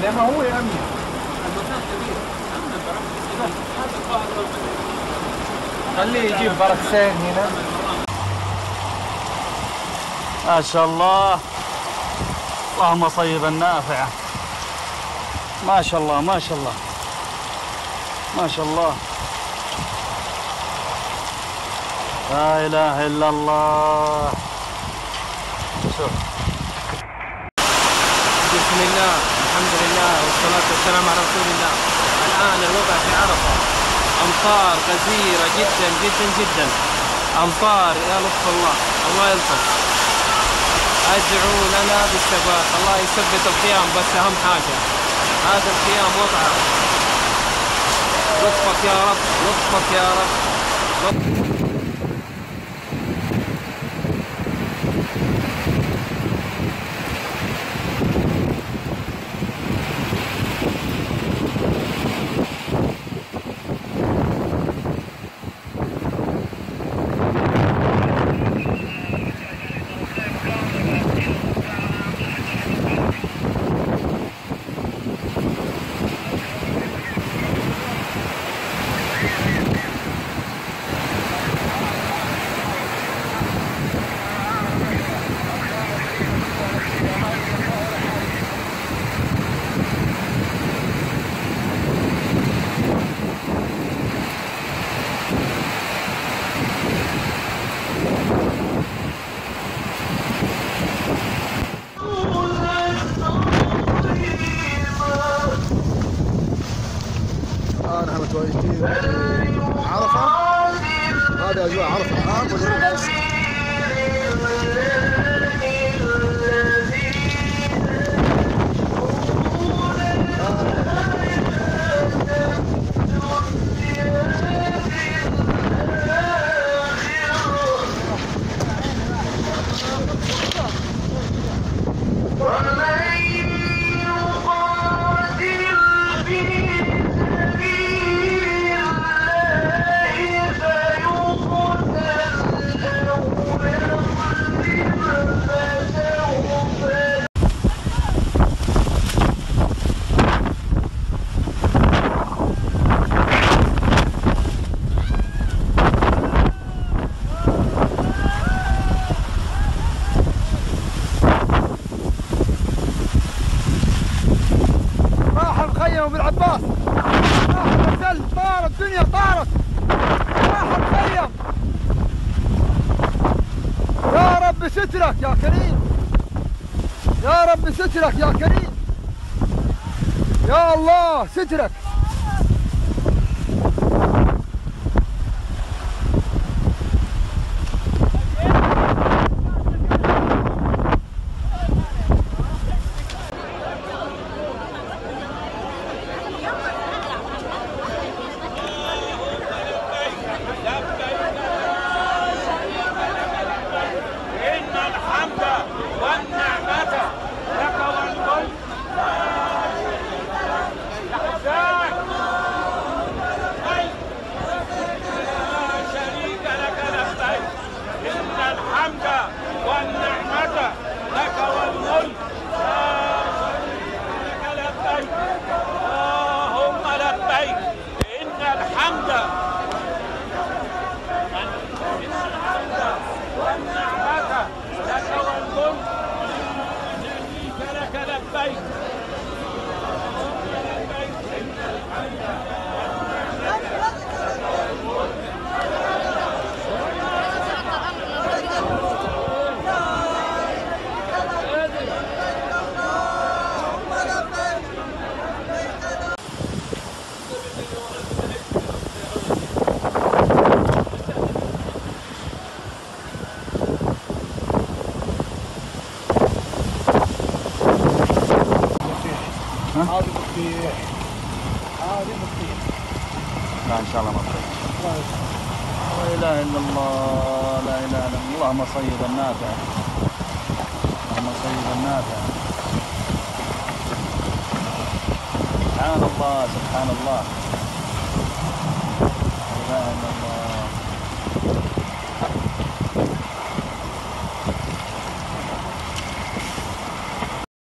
لا ما هو يا أمي خليه يجيب بركسين هنا. ما شاء الله، اللهم صيبا نافعا. ما شاء الله ما شاء الله ما شاء الله، لا إله إلا الله. شوف، بسم الله، الحمد لله والصلاة والسلام على رسول الله. الآن الوضع في عرفة أمطار غزيرة جدا جدا جدا، أمطار يا لطف الله، الله يلطف. أدعوا لنا بالثبات، الله يثبت القيام، بس أهم حاجة هذا القيام وضعه. لطفك يا رب، لطفك يا رب، لطفك. نحن متواجدين عرفة. هذا أجواء عرفة الآن. بالعباس راح الرسل، طارت الدنيا، طارت، راح الخيم. يا رب سترك يا كريم، يا رب سترك يا كريم، يا الله سترك. هذه مفتيح، هذه مفتيح. لا إن شاء الله ما تطيح. لا إله إلا الله، لا إله إلا الله. اللهم صيبا نافعا، اللهم صيبا نافعا. سبحان الله، سبحان الله، لا إله إلا الله.